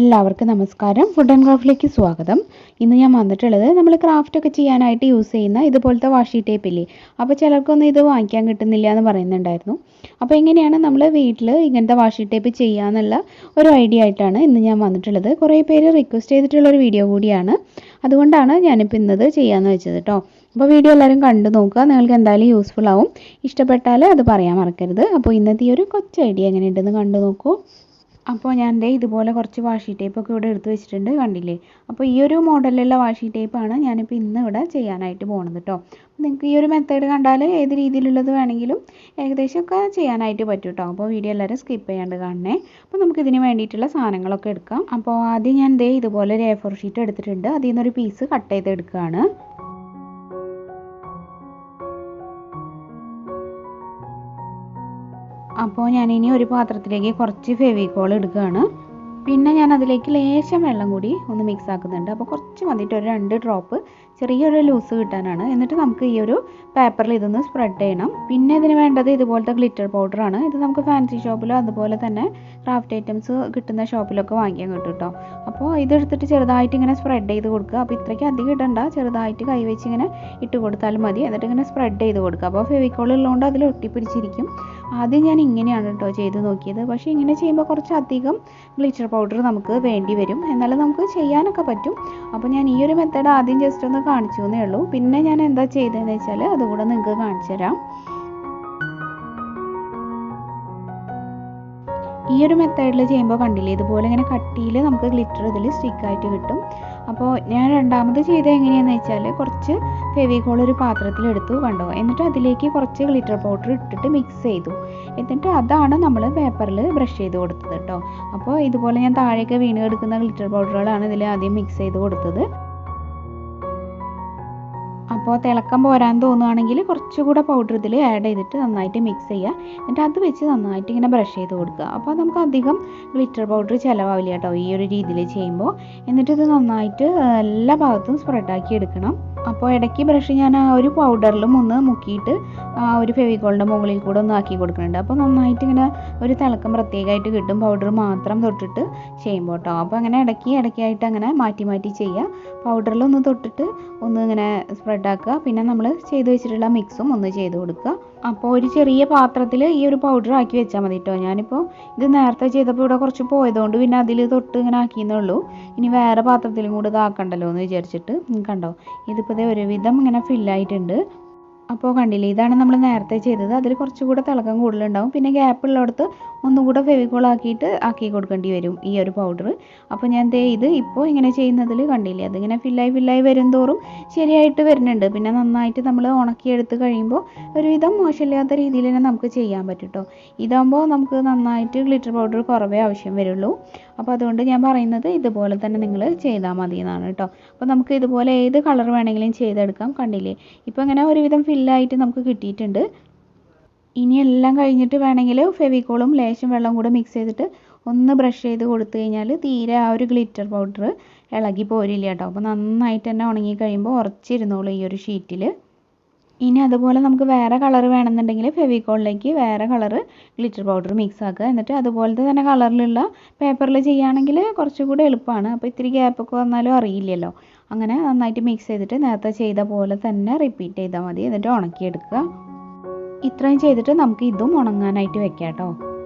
എല്ലാവർക്കും നമസ്കാരം. Food and ക്രാഫ്റ്റിലേക്ക് സ്വാഗതം. ഇന്ന് ഞാൻ വന്നിട്ടുള്ളത് നമ്മൾ ക്രാഫ്റ്റ് ഒക്കെ ചെയ്യാനായിട്ട് യൂസ് ചെയ്യുന്ന ഇതുപോലത്തെ വാഷി ടേപ്പ് ഇല്ലേ. അപ്പോൾ ചിലർക്കൊന്നും ഇത് വാങ്ങിക്കാൻ കിട്ടുന്നില്ല എന്ന് പറയുന്നുണ്ടായിരുന്നു. അപ്പോൾ എങ്ങനെയാണ് നമ്മൾ വീട്ടിൽ ഇങ്ങനത്തെ വാഷി ടേപ്പ് ചെയ്യാന്നുള്ള ഒരു ഐഡിയ ആയിട്ടാണ് ഇന്ന് ഞാൻ വന്നിട്ടുള്ളത്. കുറേ പേര് റിക്വസ്റ്റ് ചെയ്തിട്ടുള്ള ഒരു വീഡിയോ കൂടിയാണ്. അതുകൊണ്ടാണ് ഞാനിപ്പോൾ ഇന്നത് ചെയ്യാമെന്ന് വെച്ചത് കേട്ടോ. അപ്പോൾ വീഡിയോ എല്ലാവരും കണ്ടു നോക്കുക. നിങ്ങൾക്ക് എന്തായാലും യൂസ്ഫുൾ ആവും. ഇഷ്ടപ്പെട്ടാൽ അത് പറയാൻ മറക്കരുത്. അപ്പോൾ ഇന്നത്തെ ഈ ഒരു കൊച്ചു ഐഡിയ എങ്ങനെയുണ്ടെന്ന് കണ്ടു നോക്കൂ. അപ്പോൾ ഞാൻ ഇതുപോലെ കുറച്ച് വാഷി ടേപ്പൊക്കെ ഇവിടെ എടുത്ത് വെച്ചിട്ടുണ്ട്, കണ്ടില്ലേ. അപ്പോൾ ഈ ഒരു മോഡലിലുള്ള വാഷി ടേപ്പാണ് ഞാനിപ്പോൾ ഇന്ന് ഇവിടെ ചെയ്യാനായിട്ട് പോകുന്നത് കേട്ടോ. നിങ്ങൾക്ക് ഈ ഒരു മെത്തേഡ് കണ്ടാൽ ഏത് രീതിയിലുള്ളത് വേണമെങ്കിലും ഏകദേശമൊക്കെ ചെയ്യാനായിട്ട് പറ്റും കേട്ടോ. അപ്പോൾ വീഡിയോ എല്ലാവരും സ്കിപ്പ് ചെയ്യാണ്ട് കാണണേ. അപ്പോൾ നമുക്കിതിന് വേണ്ടിയിട്ടുള്ള സാധനങ്ങളൊക്കെ എടുക്കാം. അപ്പോൾ ആദ്യം ഞാൻ ഇതുപോലെ ഒരു A4 ഷീറ്റ് എടുത്തിട്ടുണ്ട്. അതിൽ നിന്നൊരു പീസ് കട്ട് ചെയ്തെടുക്കുകയാണ്. അപ്പോൾ ഞാനിനി ഒരു പാത്രത്തിലേക്ക് കുറച്ച് ഫെവിക്കോൾ എടുക്കുകയാണ്. പിന്നെ ഞാൻ അതിലേക്ക് ലേശം വെള്ളം കൂടി ഒന്ന് മിക്സ് ആക്കുന്നുണ്ട്. അപ്പോൾ കുറച്ച് മതിയിട്ട് ഒരു 2 ഡ്രോപ്പ് ചെറിയൊരു ലൂസ് കിട്ടാനാണ്. എന്നിട്ട് നമുക്ക് ഈ ഒരു പേപ്പറിൽ ഇതൊന്ന് സ്പ്രെഡ് ചെയ്യണം. പിന്നെ ഇതിന് വേണ്ടത് ഇതുപോലത്തെ ഗ്ലിറ്റർ പൗഡറാണ്. ഇത് നമുക്ക് ഫാൻസി ഷോപ്പിലോ അതുപോലെ തന്നെ ക്രാഫ്റ്റ് ഐറ്റംസ് കിട്ടുന്ന ഷോപ്പിലൊക്കെ വാങ്ങിക്കാൻ കിട്ടും കേട്ടോ. അപ്പോൾ ഇതെടുത്തിട്ട് ചെറുതായിട്ട് ഇങ്ങനെ സ്പ്രെഡ് ചെയ്ത് കൊടുക്കുക. അപ്പോൾ ഇത്രയ്ക്ക് അധികം ഇടണ്ട, ചെറുതായിട്ട് കൈവച്ച് ഇങ്ങനെ ഇട്ട് കൊടുത്താലും മതി. എന്നിട്ട് ഇങ്ങനെ സ്പ്രെഡ് ചെയ്ത് കൊടുക്കുക. അപ്പോൾ ഫെവിക്കോൾ ഉള്ളതുകൊണ്ട് അതിൽ ഒട്ടിപ്പിടിച്ചിരിക്കും. ആദ്യം ഞാൻ ഇങ്ങനെയാണ് കേട്ടോ ചെയ്ത് നോക്കിയത്. പക്ഷേ ഇങ്ങനെ ചെയ്യുമ്പോൾ കുറച്ചധികം ഗ്ലിറ്റർ പൗഡർ നമുക്ക് വേണ്ടി വരും. എന്നാലും നമുക്ക് ചെയ്യാനൊക്കെ പറ്റും. അപ്പോൾ ഞാൻ ഈ ഒരു മെത്തേഡ് ആദ്യം ജസ്റ്റ് ഒന്ന് കാണിച്ചു എന്നേ ഉള്ളൂ. പിന്നെ ഞാൻ എന്താ ചെയ്തതെന്ന് വെച്ചാൽ അതുകൂടെ നിങ്ങൾക്ക് കാണിച്ചു തരാം. ഈ ഒരു മെത്തേഡിൽ ചെയ്യുമ്പോൾ കണ്ടില്ലേ, ഇതുപോലെ ഇങ്ങനെ കട്ടിയിൽ നമുക്ക് ഗ്ലിറ്റർ ഇതിൽ സ്റ്റിക്കായിട്ട് കിട്ടും. അപ്പോൾ ഞാൻ രണ്ടാമത് ചെയ്തത് എങ്ങനെയാണെന്ന് വെച്ചാൽ കുറച്ച് ഫെവിക്കോൾ ഒരു പാത്രത്തിലെടുത്തു, കണ്ടോ. എന്നിട്ട് അതിലേക്ക് കുറച്ച് ഗ്ലിറ്റർ പൗഡർ ഇട്ടിട്ട് മിക്സ് ചെയ്തു. എന്നിട്ട് അതാണ് നമ്മൾ പേപ്പറിൽ ബ്രഷ് ചെയ്ത് കൊടുത്തത് കേട്ടോ. അപ്പോൾ ഇതുപോലെ ഞാൻ താഴേക്ക് വീണ് കിടക്കുന്ന ഗ്ലിറ്റർ പൗഡറുകളാണ് ഇതിൽ ആദ്യം മിക്സ് ചെയ്ത് കൊടുത്തത്. അപ്പോൾ തിളക്കം പോരാൻ തോന്നുകയാണെങ്കിൽ കുറച്ചുകൂടെ പൗഡർ ഇതിൽ ആഡ് ചെയ്തിട്ട് നന്നായിട്ട് മിക്സ് ചെയ്യുക. എന്നിട്ട് അത് വെച്ച് നന്നായിട്ട് ഇങ്ങനെ ബ്രഷ് ചെയ്ത് കൊടുക്കുക. അപ്പോൾ നമുക്ക് അധികം ഗ്ലിറ്റർ പൗഡർ ചിലവാവില്ല കേട്ടോ ഈ ഒരു രീതിയിൽ ചെയ്യുമ്പോൾ. എന്നിട്ട് ഇത് നന്നായിട്ട് എല്ലാ ഭാഗത്തും സ്പ്രെഡാക്കി എടുക്കണം. അപ്പോൾ ഇടയ്ക്ക് ബ്രഷ് ഞാൻ ആ ഒരു പൗഡറിലും ഒന്ന് മുക്കിയിട്ട് ആ ഒരു ഫെവിക്കോളിൻ്റെ മുകളിൽ കൂടെ ഒന്ന് ആക്കി കൊടുക്കുന്നുണ്ട്. അപ്പോൾ നന്നായിട്ട് ഇങ്ങനെ ഒരു തിളക്കം പ്രത്യേകമായിട്ട് കിട്ടും പൗഡർ മാത്രം തൊട്ടിട്ട് ചെയ്യുമ്പോൾ കേട്ടോ. അപ്പോൾ അങ്ങനെ ഇടയ്ക്കായിട്ട് അങ്ങനെ മാറ്റി മാറ്റി ചെയ്യുക. പൗഡറിലൊന്ന് തൊട്ടിട്ട് ഒന്ന് ഇങ്ങനെ സ്പ്രെഡാക്കുക. പിന്നെ നമ്മൾ ചെയ്ത് വെച്ചിട്ടുള്ള മിക്സും ഒന്ന് ചെയ്ത് കൊടുക്കുക. അപ്പോൾ ഒരു ചെറിയ പാത്രത്തിൽ ഈ ഒരു പൗഡർ ആക്കി വെച്ചാൽ മതി കേട്ടോ. ഞാനിപ്പോൾ ഇത് നേരത്തെ ചെയ്തപ്പോൾ ഇവിടെ കുറച്ച് പോയതുകൊണ്ട് പിന്നെ അതിൽ തൊട്ട് ഇങ്ങനെ ആക്കിയെന്നേ ഉള്ളൂ. ഇനി വേറെ പാത്രത്തിലും കൂടെ ഇതാക്കണ്ടല്ലോ എന്ന് വിചാരിച്ചിട്ട്. കണ്ടോ, ഇതിപ്പോൾ ഒരുവിധം ഇങ്ങനെ ഫില്ലായിട്ടുണ്ട്. അപ്പോൾ കണ്ടില്ലേ, ഇതാണ് നമ്മൾ നേരത്തെ ചെയ്തത്. അതിൽ കുറച്ചുകൂടെ തിളക്കം കൂടുതലുണ്ടാവും. പിന്നെ ഗ്യാപ്പ് ഉള്ളിടത്ത് ഒന്നുകൂടെ ഫെവിക്കോൾ ആക്കി കൊടുക്കേണ്ടി വരും ഈ ഒരു പൗഡർ. അപ്പോൾ ഞാൻ ഇത് ഇപ്പോൾ ഇങ്ങനെ ചെയ്യുന്നതിൽ കണ്ടില്ലേ, അതിങ്ങനെ ഫില്ലായി വരും തോറും ശരിയായിട്ട് വരുന്നുണ്ട്. പിന്നെ നന്നായിട്ട് നമ്മൾ ഉണക്കിയെടുത്ത് കഴിയുമ്പോൾ ഒരുവിധം മോശമില്ലാത്ത രീതിയിൽ തന്നെ നമുക്ക് ചെയ്യാൻ പറ്റും കേട്ടോ. ഇതാകുമ്പോൾ നമുക്ക് നന്നായിട്ട് ഗ്ലിറ്റർ പൗഡർ കുറവേ ആവശ്യം വരുള്ളൂ. അപ്പോൾ അതുകൊണ്ട് ഞാൻ പറയുന്നത് ഇതുപോലെ തന്നെ നിങ്ങൾ ചെയ്താൽ മതി എന്നാണ് കേട്ടോ. അപ്പോൾ നമുക്ക് ഇതുപോലെ ഏത് കളർ വേണമെങ്കിലും ചെയ്തെടുക്കാം. കണ്ടില്ലേ, ഇപ്പോൾ ഇങ്ങനെ ഒരുവിധം ഫില്ലായിട്ട് നമുക്ക് കിട്ടിയിട്ടുണ്ട്. ഇനി എല്ലാം കഴിഞ്ഞിട്ട് വേണമെങ്കിൽ ഫെവിക്കോളും ലേശം വെള്ളം കൂടെ മിക്സ് ചെയ്തിട്ട് ഒന്ന് ബ്രഷ് ചെയ്ത് കൊടുത്തു കഴിഞ്ഞാൽ തീരെ ആ ഒരു ഗ്ലിറ്റർ പൗഡർ ഇളകി പോരില്ല കേട്ടോ. അപ്പോൾ നന്നായിട്ട് തന്നെ ഉണങ്ങി കഴിയുമ്പോൾ ഉറച്ചിരുന്നോളൂ ഈ ഒരു ഷീറ്റിൽ. ഇനി അതുപോലെ നമുക്ക് വേറെ കളർ വേണമെന്നുണ്ടെങ്കിൽ ഫെവിക്കോളിലേക്ക് വേറെ കളറ് ഗ്ലിറ്റർ പൗഡർ മിക്സ് ആക്കുക. എന്നിട്ട് അതുപോലത്തെ തന്നെ കളറിലുള്ള പേപ്പറിൽ ചെയ്യുകയാണെങ്കിൽ കുറച്ചുകൂടി എളുപ്പമാണ്. അപ്പോൾ ഇത്തിരി ഗ്യാപ്പൊക്കെ വന്നാലും അറിയില്ലല്ലോ. അങ്ങനെ നന്നായിട്ട് മിക്സ് ചെയ്തിട്ട് നേരത്തെ ചെയ്ത പോലെ തന്നെ റിപ്പീറ്റ് ചെയ്താൽ മതി. എന്നിട്ട് ഉണക്കിയെടുക്കുക. ഇത്രയും ചെയ്തിട്ട് നമുക്ക് ഇതും ഉണങ്ങാനായിട്ട് വെക്കാം കേട്ടോ.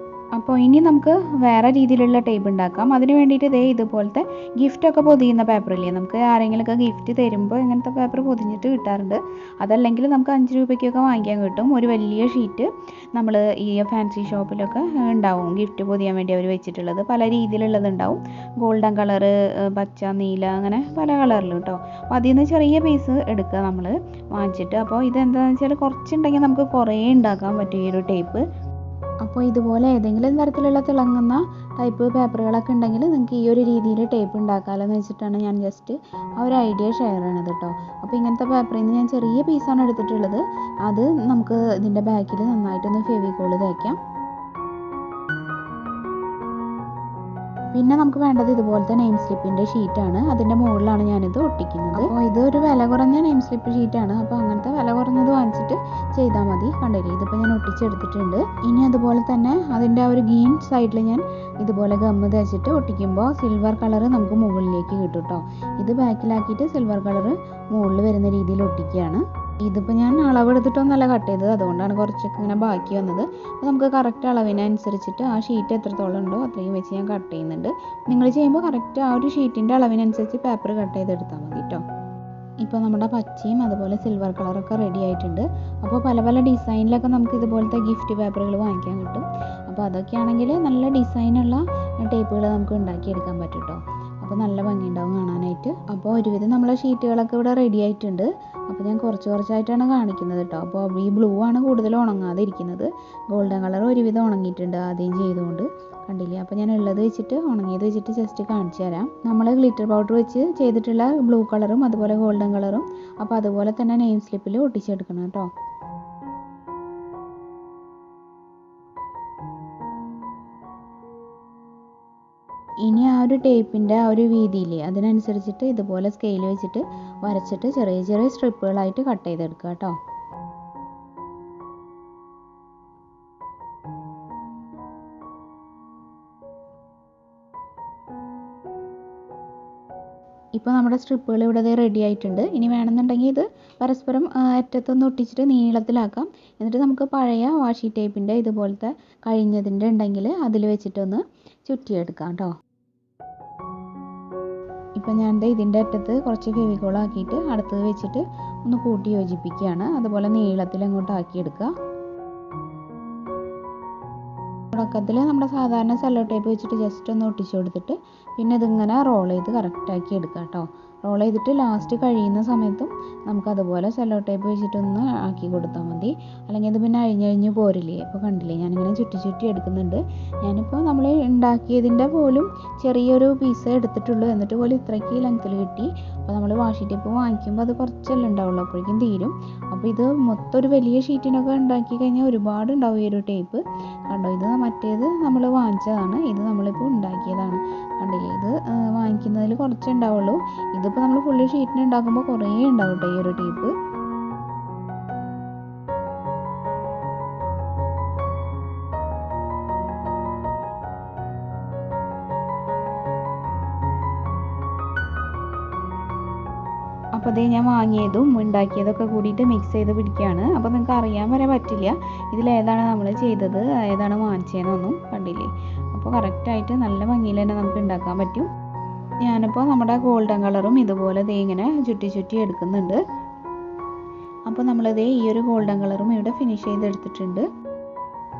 അപ്പോൾ ഇനി നമുക്ക് വേറെ രീതിയിലുള്ള ടേപ്പ് ഉണ്ടാക്കാം. അതിന് വേണ്ടിയിട്ട് ഇതുപോലത്തെ ഗിഫ്റ്റൊക്കെ പൊതിയുന്ന പേപ്പറില്ലേ, നമുക്ക് ആരെങ്കിലുമൊക്കെ ഗിഫ്റ്റ് തരുമ്പോൾ ഇങ്ങനത്തെ പേപ്പർ പൊതിഞ്ഞിട്ട് കിട്ടാറുണ്ട്. അതല്ലെങ്കിൽ നമുക്ക് 5 രൂപയ്ക്കൊക്കെ വാങ്ങിക്കാൻ കിട്ടും. ഒരു വലിയ ഷീറ്റ് നമ്മൾ ഈ ഫാൻസി ഷോപ്പിലൊക്കെ ഉണ്ടാവും ഗിഫ്റ്റ് പൊതിയാൻ വേണ്ടി അവർ വെച്ചിട്ടുള്ളത്. പല രീതിയിലുള്ളത് ഉണ്ടാവും. ഗോൾഡൻ കളറ്, പച്ച, നീല, അങ്ങനെ പല കളറിലും കേട്ടോ. അപ്പോൾ അതിൽ നിന്ന് ചെറിയ പീസ് എടുക്കുക നമ്മൾ വാങ്ങിച്ചിട്ട്. അപ്പോൾ ഇതെന്താണെന്ന് വെച്ചാൽ കുറച്ചുണ്ടെങ്കിൽ നമുക്ക് കുറേ ഉണ്ടാക്കാൻ പറ്റും ഈ ഒരു ടേപ്പ്. അപ്പോൾ ഇതുപോലെ ഏതെങ്കിലും തരത്തിലുള്ള തിളങ്ങുന്ന ടൈപ്പ് പേപ്പറുകളൊക്കെ ഉണ്ടെങ്കിൽ നിങ്ങൾക്ക് ഈ ഒരു രീതിയിൽ ടേപ്പ് ഉണ്ടാക്കാമല്ലോ എന്ന് വെച്ചിട്ടാണ് ഞാൻ ജസ്റ്റ് ആ ഒരു ഐഡിയ ഷെയർ ചെയ്യണത് കേട്ടോ. അപ്പോൾ ഇങ്ങനത്തെ പേപ്പറിൽ നിന്ന് ഞാൻ ചെറിയ പീസാണ് എടുത്തിട്ടുള്ളത്. അത് നമുക്ക് ഇതിൻ്റെ ബാക്കിൽ നന്നായിട്ടൊന്ന് ഫെവിക്കോൾ തേക്കാം. പിന്നെ നമുക്ക് വേണ്ടത് ഇതുപോലത്തെ നെയിം സ്ലിപ്പിൻ്റെ ഷീറ്റാണ്. അതിൻ്റെ മുകളിലാണ് ഞാനിത് ഒട്ടിക്കുന്നത്. അപ്പോൾ ഇതൊരു വില കുറഞ്ഞ നെയിം സ്ലിപ്പ് ഷീറ്റാണ്. അപ്പോൾ അങ്ങനത്തെ വില കുറഞ്ഞത് വാങ്ങിച്ചിട്ട് ചെയ്താൽ മതി. കണ്ടില്ലേ, ഇതിപ്പോൾ ഞാൻ ഒട്ടിച്ചെടുത്തിട്ടുണ്ട്. ഇനി അതുപോലെ തന്നെ അതിൻ്റെ ആ ഒരു ഗ്രീൻ സൈഡിൽ ഞാൻ ഇതുപോലെ ഗമ്മ് തേച്ചിട്ട് ഒട്ടിക്കുമ്പോൾ സിൽവർ കളർ നമുക്ക് മുകളിലേക്ക് കിട്ടും കേട്ടോ. ഇത് ബാക്കിലാക്കിയിട്ട് സിൽവർ കളർ മുകളിൽ വരുന്ന രീതിയിൽ ഒട്ടിക്കുകയാണ്. ഇതിപ്പോൾ ഞാൻ അളവെടുത്തിട്ടൊന്നല്ല കട്ട് ചെയ്തത്, അതുകൊണ്ടാണ് കുറച്ചൊക്കെ ഇങ്ങനെ ബാക്കി വന്നത്. അപ്പോൾ നമുക്ക് കറക്റ്റ് അളവിനനുസരിച്ചിട്ട് ആ ഷീറ്റ് എത്രത്തോളം ഉണ്ടോ അത്രയും വെച്ച് ഞാൻ കട്ട് ചെയ്യുന്നുണ്ട്. നിങ്ങൾ ചെയ്യുമ്പോൾ കറക്റ്റ് ആ ഒരു ഷീറ്റിൻ്റെ അളവിനനുസരിച്ച് പേപ്പർ കട്ട് ചെയ്തെടുത്താൽ മതി കേട്ടോ. ഇപ്പോൾ നമ്മുടെ പച്ചയും അതുപോലെ സിൽവർ കളറൊക്കെ റെഡി ആയിട്ടുണ്ട്. അപ്പോൾ പല പല ഡിസൈനിലൊക്കെ നമുക്ക് ഇതുപോലത്തെ ഗിഫ്റ്റ് പേപ്പറുകൾ വാങ്ങിക്കാൻ കിട്ടും. അപ്പോൾ അതൊക്കെയാണെങ്കിൽ നല്ല ഡിസൈനുള്ള ടേപ്പുകൾ നമുക്ക് ഉണ്ടാക്കിയെടുക്കാൻ പറ്റും കേട്ടോ. അപ്പോൾ നല്ല ഭംഗിയുണ്ടാവും കാണാനായിട്ട്. അപ്പോൾ ഒരുവിധം നമ്മളെ ഷീറ്റുകളൊക്കെ ഇവിടെ റെഡി ആയിട്ടുണ്ട്. അപ്പോൾ ഞാൻ കുറച്ച് കുറച്ചായിട്ടാണ് കാണിക്കുന്നത് കേട്ടോ. അപ്പോൾ ഈ ബ്ലൂ ആണ് കൂടുതൽ ഉണങ്ങാതെ ഇരിക്കുന്നത്. ഗോൾഡൻ കളർ ഒരുവിധം ഉണങ്ങിയിട്ടുണ്ട് ആദ്യം ചെയ്തുകൊണ്ട്, കണ്ടില്ലേ. അപ്പോൾ ഞാൻ ഉള്ളത് വെച്ചിട്ട് ഉണങ്ങിയത് വെച്ചിട്ട് ജസ്റ്റ് കാണിച്ചു തരാം. നമ്മൾ ഗ്ലിറ്റർ പൗഡർ വെച്ച് ചെയ്തിട്ടുള്ള ബ്ലൂ കളറും അതുപോലെ ഗോൾഡൻ കളറും അപ്പോൾ അതുപോലെ തന്നെ നെയിം സ്ലിപ്പിൽ ഒട്ടിച്ചെടുക്കണം കേട്ടോ. ഇനി ആ ഒരു ടേപ്പിൻ്റെ ആ ഒരു വീതിയില്ലേ അതിനനുസരിച്ചിട്ട് ഇതുപോലെ സ്കെയിൽ വെച്ചിട്ട് വരച്ചിട്ട് ചെറിയ ചെറിയ സ്ട്രിപ്പുകളായിട്ട് കട്ട് ചെയ്തെടുക്കുക കേട്ടോ. ഇപ്പോൾ നമ്മുടെ സ്ട്രിപ്പുകൾ ഇവിടെ റെഡി ആയിട്ടുണ്ട്. ഇനി വേണമെന്നുണ്ടെങ്കിൽ ഇത് പരസ്പരം അറ്റത്തൊന്ന് ഒട്ടിച്ചിട്ട് നീളത്തിലാക്കാം. എന്നിട്ട് നമുക്ക് പഴയ വാഷി ടേപ്പിൻ്റെ ഇതുപോലത്തെ കഴിഞ്ഞതിൻ്റെ ഉണ്ടെങ്കിൽ അതിൽ വെച്ചിട്ടൊന്ന് ചുറ്റിയെടുക്കാം കേട്ടോ. ഇപ്പം ഞാൻ ഇതിൻ്റെ അറ്റത്ത് കുറച്ച് ഫെവിക്കോൾ ആക്കിയിട്ട് അടുത്തത് വെച്ചിട്ട് ഒന്ന് കൂട്ടി യോജിപ്പിക്കുകയാണ്. അതുപോലെ നീളത്തിൽ അങ്ങോട്ട് ആക്കിയെടുക്കുക. തുടക്കത്തിൽ നമ്മുടെ സാധാരണ സെല്ലോ ടേപ്പ് വെച്ചിട്ട് ജസ്റ്റ് ഒന്ന് ഒട്ടിച്ചു കൊടുത്തിട്ട് പിന്നെ ഇതിങ്ങനെ റോൾ ചെയ്ത് കറക്റ്റാക്കി എടുക്കുക കേട്ടോ. റോൾ ചെയ്തിട്ട് ലാസ്റ്റ് കഴിയുന്ന സമയത്തും നമുക്കതുപോലെ സെല്ലോ ടേപ്പ് വെച്ചിട്ടൊന്ന് ആക്കി കൊടുത്താൽ മതി. അല്ലെങ്കിൽ ഇത് പിന്നെ അഴിഞ്ഞഴിഞ്ഞ് പോരില്ലേ. ഇപ്പോൾ കണ്ടില്ലേ ഞാനിങ്ങനെ ചുറ്റി ചുറ്റി എടുക്കുന്നുണ്ട്. ഞാനിപ്പോൾ നമ്മൾ ഉണ്ടാക്കിയതിൻ്റെ പോലും ചെറിയൊരു പീസ് എടുത്തിട്ടുള്ളൂ, എന്നിട്ട് പോലും ഇത്രയ്ക്ക് ലെങ്ത്തിൽ കിട്ടി. അപ്പോൾ നമ്മൾ വാഷി ടേപ്പ് വാങ്ങിക്കുമ്പോൾ അത് കുറച്ചല്ലേ ഉണ്ടാവുള്ളൂ, അപ്പോഴേക്കും തീരും. അപ്പോൾ ഇത് മൊത്തം ഒരു വലിയ ഷീറ്റിനൊക്കെ ഉണ്ടാക്കി കഴിഞ്ഞാൽ ഒരുപാട് ഉണ്ടാവും ഈ ഒരു ടേപ്പ്. കണ്ടോ, ഇത് മറ്റേത് നമ്മൾ വാങ്ങിച്ചതാണ്, ഇത് നമ്മളിപ്പോൾ ഉണ്ടാക്കിയതാണ്. കണ്ടില്ലേ, ഇത് വാങ്ങിക്കുന്നതിൽ കുറച്ചേ ഉണ്ടാവുള്ളൂ. ഇതിപ്പോൾ നമ്മൾ ഫുള്ള് ഷീറ്റിന് ഉണ്ടാക്കുമ്പോൾ കുറേ ഉണ്ടാവും കേട്ടോ ഈ ഒരു ടേപ്പ്. അപ്പോൾ അതേ ഞാൻ വാങ്ങിയതും ഉണ്ടാക്കിയതൊക്കെ കൂടിയിട്ട് മിക്സ് ചെയ്ത് പിടിക്കുകയാണ്. അപ്പോൾ നിങ്ങൾക്ക് അറിയാൻ വരെ പറ്റില്ല ഇതിലേതാണ് നമ്മൾ ചെയ്തത് ഏതാണ് വാങ്ങിച്ചതെന്നൊന്നും. കണ്ടില്ലേ, അപ്പോൾ കറക്റ്റായിട്ട് നല്ല ഭംഗിയിൽ തന്നെ നമുക്ക് ഉണ്ടാക്കാൻ പറ്റും. ഞാനിപ്പോൾ നമ്മുടെ ഗോൾഡൻ കളറും ഇതുപോലെ ഇങ്ങനെ ചുറ്റി ചുറ്റി എടുക്കുന്നുണ്ട്. അപ്പോൾ നമ്മളിതേ ഈ ഒരു ഗോൾഡൻ കളറും ഇവിടെ ഫിനിഷ് ചെയ്തെടുത്തിട്ടുണ്ട്.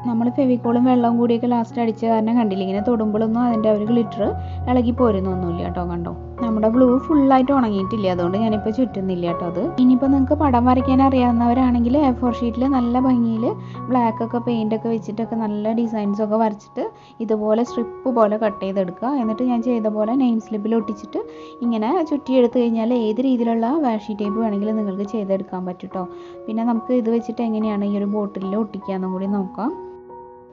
നമ്മൾ ഫെവിക്കോളും വെള്ളവും കൂടിയൊക്കെ ലാസ്റ്റ് അടിച്ച കാരണം കണ്ടില്ല, ഇങ്ങനെ തൊടുമ്പോഴൊന്നും അതിൻ്റെ ഒരു ഗ്ലിറ്റർ ഇളകി പോരുന്നൊന്നുമില്ല കേട്ടോ. കണ്ടോ, നമ്മുടെ ബ്ലൂ ഫുള്ളായിട്ട് ഉണങ്ങിയിട്ടില്ല, അതുകൊണ്ട് ഞാനിപ്പോൾ ചുറ്റുന്നില്ല കേട്ടോ. അത് ഇനിയിപ്പോൾ നിങ്ങൾക്ക് പടം വരയ്ക്കാൻ അറിയാവുന്നവരാണെങ്കിൽ A4 ഷീറ്റിൽ നല്ല ഭംഗിയിൽ ബ്ലാക്കൊക്കെ പെയിൻ്റൊക്കെ വെച്ചിട്ടൊക്കെ നല്ല ഡിസൈൻസൊക്കെ വരച്ചിട്ട് ഇതുപോലെ സ്ട്രിപ്പ് പോലെ കട്ട് ചെയ്തെടുക്കുക. എന്നിട്ട് ഞാൻ ചെയ്ത പോലെ നെയിം സ്ലിപ്പിൽ ഒട്ടിച്ചിട്ട് ഇങ്ങനെ ചുറ്റിയെടുത്ത് കഴിഞ്ഞാൽ ഏത് രീതിയിലുള്ള വാഷി ടേപ്പ് വേണമെങ്കിലും നിങ്ങൾക്ക് ചെയ്തെടുക്കാൻ പറ്റും കേട്ടോ. പിന്നെ നമുക്ക് ഇത് വെച്ചിട്ട് എങ്ങനെയാണ് ഈ ഒരു ബോട്ടിലിൽ ഒട്ടിക്കാമെന്നും കൂടി നോക്കാം.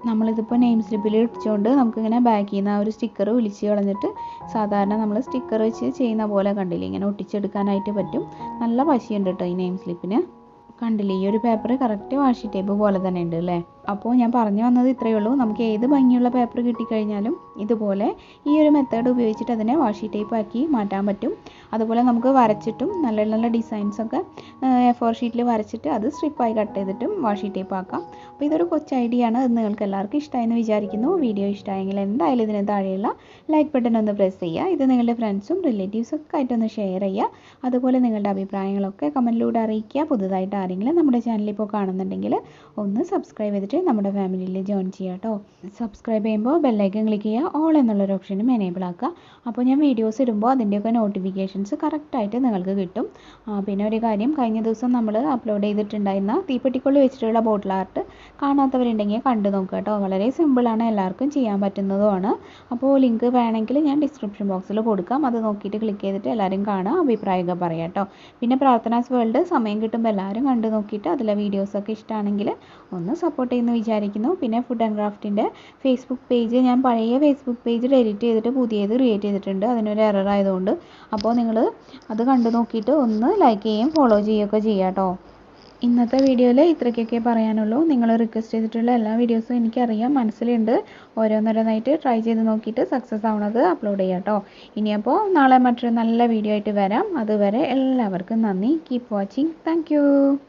നമ്മളിതിപ്പോൾ നെയിം സ്ലിപ്പിൽ ഒട്ടിച്ചുകൊണ്ട് നമുക്കിങ്ങനെ ബാക്കിൽ നിന്ന് ആ ഒരു സ്റ്റിക്കർ ഒലിച്ച് കളഞ്ഞിട്ട് സാധാരണ നമ്മൾ സ്റ്റിക്കർ വെച്ച് ചെയ്യുന്ന പോലെ കണ്ടില്ലേ ഇങ്ങനെ ഒട്ടിച്ചെടുക്കാനായിട്ട് പറ്റും. നല്ല പശയുണ്ട് കേട്ടോ ഈ നെയിം സ്ലിപ്പിന്. കണ്ടില്ലേ, ഈ ഒരു പേപ്പർ കറക്റ്റ് വാഷി ടേപ്പ് പോലെ തന്നെ ഉണ്ട് അല്ലേ. അപ്പോൾ ഞാൻ പറഞ്ഞു വന്നത് ഇത്രയേ ഉള്ളൂ. നമുക്ക് ഏത് ഭംഗിയുള്ള പേപ്പർ കിട്ടിക്കഴിഞ്ഞാലും ഇതുപോലെ ഈ ഒരു മെത്തേഡ് ഉപയോഗിച്ചിട്ട് അതിനെ വാഷി ടേപ്പ് ആക്കി മാറ്റാൻ പറ്റും. അതുപോലെ നമുക്ക് വരച്ചിട്ടും നല്ല നല്ല ഡിസൈൻസൊക്കെ A4 ഷീറ്റിൽ വരച്ചിട്ട് അത് സ്ട്രിപ്പായി കട്ട് ചെയ്തിട്ടും വാഷി ടേപ്പ് ആക്കാം. അപ്പോൾ ഇതൊരു കൊച്ചു ഐഡിയ ആണ്. അത് നിങ്ങൾക്ക് എല്ലാവർക്കും ഇഷ്ടമായെന്ന് വിചാരിക്കുന്നു. വീഡിയോ ഇഷ്ടമായെങ്കിൽ എന്തായാലും ഇതിന് താഴെയുള്ള ലൈക്ക് ബട്ടൺ ഒന്ന് പ്രസ് ചെയ്യുക. ഇത് നിങ്ങളുടെ ഫ്രണ്ട്സും റിലേറ്റീവ്സും ഒക്കെ ആയിട്ടൊന്ന് ഷെയർ ചെയ്യുക. അതുപോലെ നിങ്ങളുടെ അഭിപ്രായങ്ങളൊക്കെ കമൻറ്റിലൂടെ അറിയിക്കുക. പുതുതായിട്ട് ആരെങ്കിലും നമ്മുടെ ചാനൽ ഇപ്പോൾ കാണുന്നുണ്ടെങ്കിൽ ഒന്ന് സബ്സ്ക്രൈബ് ചെയ്തിട്ട് നമ്മുടെ ഫാമിലിയിൽ ജോയിൻ ചെയ്യുക കേട്ടോ. സബ്സ്ക്രൈബ് ചെയ്യുമ്പോൾ ബെല്ലൈക്കൺ ക്ലിക്ക് ചെയ്യുക, ഓൾ എന്നുള്ളൊരു ഓപ്ഷനും എനേബിൾ ആക്കുക. അപ്പോൾ ഞാൻ വീഡിയോസ് ഇടുമ്പോൾ അതിൻ്റെയൊക്കെ നോട്ടിഫിക്കേഷൻസ് കറക്റ്റായിട്ട് നിങ്ങൾക്ക് കിട്ടും. പിന്നെ ഒരു കാര്യം, കഴിഞ്ഞ ദിവസം നമ്മൾ അപ്ലോഡ് ചെയ്തിട്ടുണ്ടായിരുന്ന തീപ്പെട്ടിക്കൊള്ളി വെച്ചിട്ടുള്ള ബോട്ടിൽ ആർട്ട് കാണാത്തവരുണ്ടെങ്കിൽ കണ്ടു നോക്കുക കേട്ടോ. വളരെ സിമ്പിളാണ്, എല്ലാവർക്കും ചെയ്യാൻ പറ്റുന്നതുമാണ്. അപ്പോൾ ലിങ്ക് വേണമെങ്കിൽ ഞാൻ ഡിസ്ക്രിപ്ഷൻ ബോക്സിൽ കൊടുക്കാം. അത് നോക്കിയിട്ട് ക്ലിക്ക് ചെയ്തിട്ട് എല്ലാവരും കാണുക, അഭിപ്രായമൊക്കെ പറയാം കേട്ടോ. പിന്നെ പ്രാർത്ഥനാസ് വേൾഡ് സമയം കിട്ടുമ്പോൾ എല്ലാവരും കണ്ടു നോക്കിയിട്ട് അതിലെ വീഡിയോസൊക്കെ ഇഷ്ടമാണെങ്കിൽ ഒന്ന് സപ്പോർട്ട് ചെയ്യുന്നു വിചാരിക്കുന്നു. പിന്നെ ഫുഡ് ആൻഡ് ക്രാഫ്റ്റിൻ്റെ ഫേസ്ബുക്ക് പേജ്, ഞാൻ പഴയ ഫേസ്ബുക്ക് പേജ് ഡിലീറ്റ് ചെയ്തിട്ട് പുതിയത് ക്രിയേറ്റ് ചെയ്തിട്ടുണ്ട്, അതിനൊരു എറർ ആയതുകൊണ്ട്. അപ്പോൾ നിങ്ങൾ അത് കണ്ടു നോക്കിയിട്ട് ഒന്ന് ലൈക്ക് ചെയ്യുകയും ഫോളോ ചെയ്യുകയൊക്കെ ചെയ്യാം കേട്ടോ. ഇന്നത്തെ വീഡിയോയിൽ ഇത്രയ്ക്കൊക്കെ പറയാനുള്ളൂ. നിങ്ങൾ റിക്വസ്റ്റ് ചെയ്തിട്ടുള്ള എല്ലാ വീഡിയോസും എനിക്കറിയാം, മനസ്സിലുണ്ട്. ഓരോന്നോരോന്നായിട്ട് ട്രൈ ചെയ്ത് നോക്കിയിട്ട് സക്സസ് ആവണത് അപ്ലോഡ് ചെയ്യാം കേട്ടോ. ഇനിയപ്പോൾ നാളെ മറ്റൊരു നല്ല വീഡിയോ ആയിട്ട് വരാം. അതുവരെ എല്ലാവർക്കും നന്ദി. Keep watching. താങ്ക്